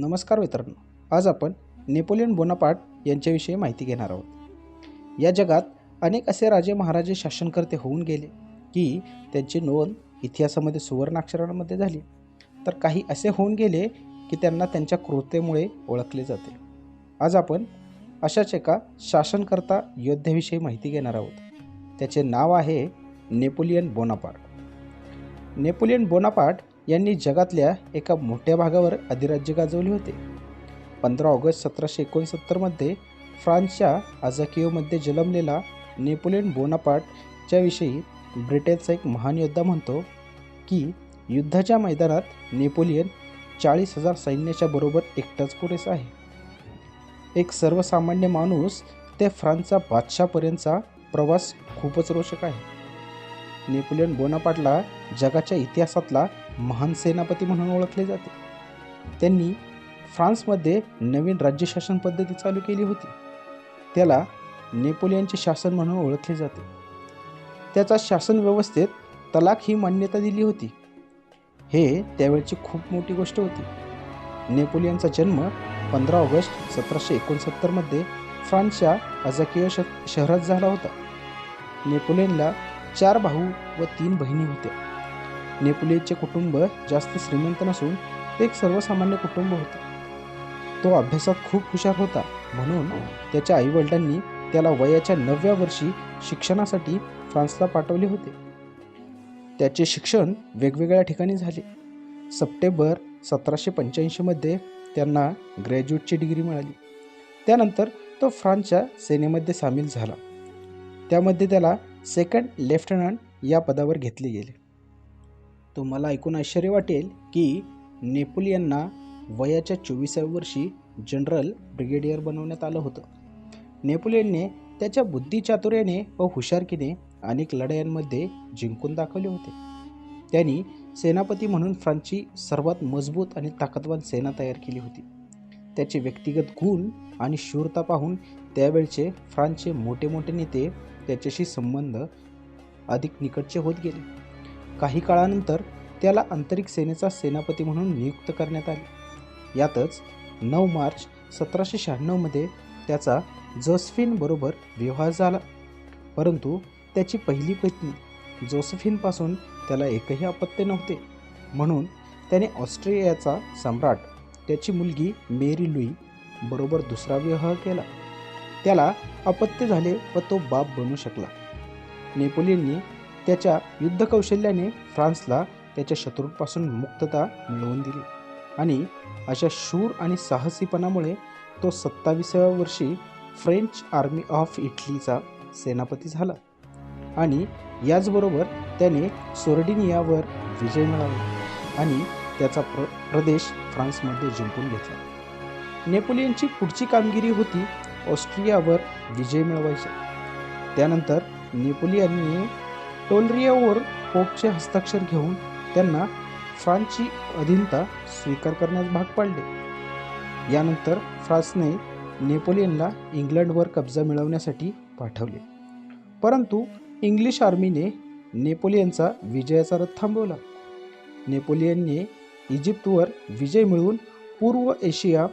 नमस्कार मित्रांनो, आज आपण नेपोलियन बोनापार्ट यांच्याविषयी माहिती घेणार आहोत. या जगात अनेक असे राजे महाराजे शासनकर्ते होऊन गेले की त्यांची नोंद इतिहासामध्ये सुवर्णाक्षरांमध्ये झाली, तर काही असे होऊन गेले की त्यांना त्यांच्या क्रूरतेमुळे ओळखले जाते. आज आपण अशाच एका शासनकर्ता योद्ध्याविषयी माहिती घेणार आहोत. त्याचे नाव आहे नेपोलियन बोनापार्ट. नेपोलियन बोनापार्ट यांनी जगातल्या एका मोठ्या भागावर अधिराज्य गाजवले होते. 15 ऑगस्ट 1769मध्ये फ्रान्सच्या आझाकियोमध्ये जन्मलेला नेपोलियन बोनापार्टच्या विषयी ब्रिटनचा एक महान योद्धा म्हणतो की युद्धाच्या मैदानात नेपोलियन 40,000 सैन्याच्या बरोबर एकटाच पुरेसा आहे. एक सर्वसामान्य माणूस ते फ्रान्सचा बादशाहपर्यंतचा प्रवास खूपच रोचक आहे. नेपोलियन बोनापार्टला जगाच्या इतिहासातला महान सेनापती म्हणून ओळखले जाते. त्यांनी फ्रान्समध्ये नवीन राज्यशासन पद्धती चालू केली होती. त्याला नेपोलियनचे शासन म्हणून ओळखले जाते. त्याचा शासन व्यवस्थेत तलाक ही मान्यता दिली होती. हे त्यावेळची खूप मोठी गोष्ट होती. नेपोलियनचा जन्म 15 ऑगस्ट 1769मध्ये फ्रान्सच्या आझाकियो शहरात झाला होता. नेपोलियनला 4 भाऊ व 3 बहिणी होत्या. नेपोलियनचे कुटुंब जास्त श्रीमंत नसून ते एक सर्वसामान्य कुटुंब होते. तो अभ्यासात खूप हुशार होता, म्हणून त्याच्या आईवडिलांनी त्याला वयाच्या 9व्या वर्षी शिक्षणासाठी फ्रान्सला पाठवले होते. त्याचे शिक्षण वेगवेगळ्या ठिकाणी झाले. सप्टेंबर 1785मध्ये त्यांना ग्रॅज्युएटची डिग्री मिळाली. त्यानंतर तो फ्रान्सच्या सेनेमध्ये सामील झाला. त्यामध्ये त्याला सेकंड लेफ्टनंट या पदावर घेतले गेले. तुम्हाला ऐकून आश्चर्य वाटेल की नेपोलियनना वयाच्या 24व्या वर्षी जनरल ब्रिगेडियर बनवण्यात आलं होतं. नेपोलियनने त्याच्या बुद्धिचातुर्याने व हुशारकीने अनेक लढायांमध्ये जिंकून दाखवले होते. त्यांनी सेनापती म्हणून फ्रान्सची सर्वात मजबूत आणि ताकदवान सेना तयार केली होती. त्याचे व्यक्तिगत गुण आणि शूरता पाहून त्यावेळचे फ्रान्सचे मोठे मोठे नेते त्याच्याशी संबंध अधिक निकटचे होत गेले. काही काळानंतर त्याला आंतरिक सेनेचा सेनापती म्हणून नियुक्त करण्यात आले. यातच 9 मार्च 1796मध्ये त्याचा जोसेफिन बरोबर विवाह झाला. परंतु त्याची पहिली पत्नी जोसेफिनपासून त्याला एकही अपत्य नव्हते, म्हणून त्याने ऑस्ट्रियाचा सम्राट त्याची मुलगी मेरी लुई बरोबर दुसरा विवाह केला. त्याला अपत्य झाले व तो बाप बनू शकला. नेपोलियनने त्याच्या युद्धकौशल्याने फ्रान्सला त्याच्या शत्रूंपासून मुक्तता मिळवून दिली आणि अशा शूर आणि साहसीपणामुळे तो 27व्या वर्षी फ्रेंच आर्मी ऑफ इटलीचा सेनापती झाला आणि याचबरोबर त्याने सोर्डिनियावर विजय मिळवला आणि त्याचा प्रदेश फ्रान्समध्ये जिंकून घेतला. नेपोलियनची पुढची कामगिरी होती ऑस्ट्रियावर विजय मिळवायचा. त्यानंतर नेपोलियनने टोलरियावर पोपचे हस्ताक्षर घेऊन त्यांना फ्रान्सची अधीनता स्वीकार करण्यास भाग पाडले. यानंतर फ्रान्सने नेपोलियनला इंग्लंडवर कब्जा मिळवण्यासाठी पाठवले, परंतु इंग्लिश आर्मीने नेपोलियनचा विजयाचा रथ थांबवला. नेपोलियनने इजिप्तवर विजय मिळवून पूर्व एशिया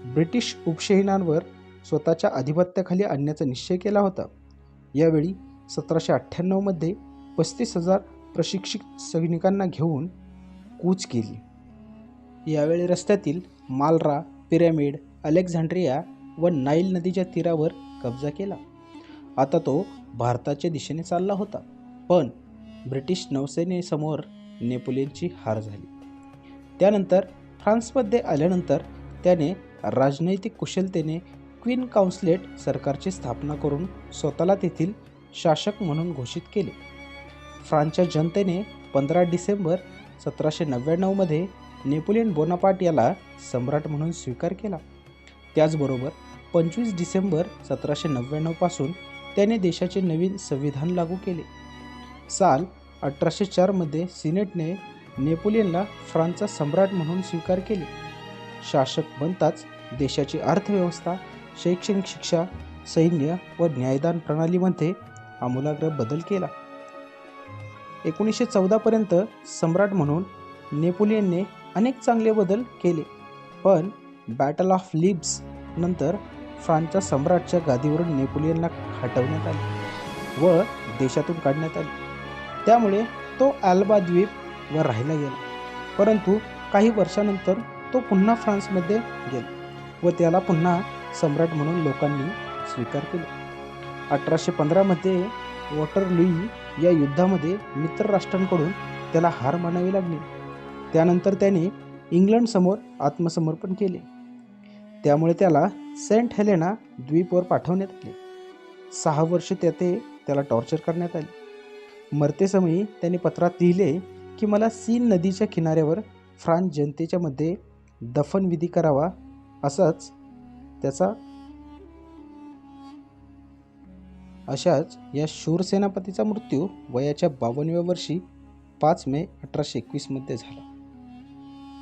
ब्रिटिश उपशहरांवर स्वतःच्या अधिपत्याखाली आणण्याचा निश्चय केला होता. यावेळी 1798मध्ये 35,000 प्रशिक्षित सैनिकांना घेऊन कूच केली. यावेळी रस्त्यातील मालरा, पिरॅमिड, अलेक्झांड्रिया व नाईल नदीच्या तीरावर कब्जा केला. आता तो भारताच्या दिशेने चालला होता, पण ब्रिटिश नौसेनेसमोर नेपोलियनची हार झाली. त्यानंतर फ्रान्समध्ये आल्यानंतर त्याने राजनैतिक कुशलतेने क्वीन काउन्सिलेट सरकारची स्थापना करून स्वतःला तेथील शासक म्हणून घोषित केले. फ्रान्सच्या जनतेने 15 डिसेंबर 1799मध्ये नेपोलियन बोनापार्ट याला सम्राट म्हणून स्वीकार केला. त्याचबरोबर 25 डिसेंबर 1799 पासून त्याने देशाचे नवीन संविधान लागू केले. साल 1804मध्ये सिनेटने नेपोलियनला फ्रान्सचा सम्राट म्हणून स्वीकार केले. शासक बनताच देशाची अर्थव्यवस्था, शैक्षणिक शिक्षा, सैन्य व न्यायदान प्रणालीमध्ये आमूलाग्र बदल केला. 1914 पर्यंत सम्राट म्हणून नेपोलियनने अनेक चांगले बदल केले, पण बॅटल ऑफ लिब्स नंतर फ्रान्सच्या सम्राटच्या गादीवरून नेपोलियनला हटवण्यात आले व देशातून काढण्यात आले. त्यामुळे तो अल्बा द्वीप वर राहायला गेला. परंतु काही वर्षानंतर तो पुन्हा फ्रान्समध्ये गेला व त्याला पुन्हा सम्राट म्हणून लोकांनी स्वीकार केला. 1815 मध्ये वॉटरलू या युद्धामध्ये मित्र राष्ट्रांकडून त्याला हार मानावी लागली. त्यानंतर त्याने इंग्लंडसमोर आत्मसमर्पण केले. त्यामुळे त्याला सेंट हेलेना द्वीपवर पाठवण्यात आले. 6 वर्ष त्याला टॉर्चर करण्यात आले. मरतेसमयी त्याने पत्रात लिहिले की मला सीन नदीच्या किनाऱ्यावर फ्रान्स जनतेच्या मध्ये दफनविधी करावा. अशाच या शूर सेनापतीचा मृत्यू वयाच्या 52व्या वर्षी 5 मे 1821 मध्ये झाला.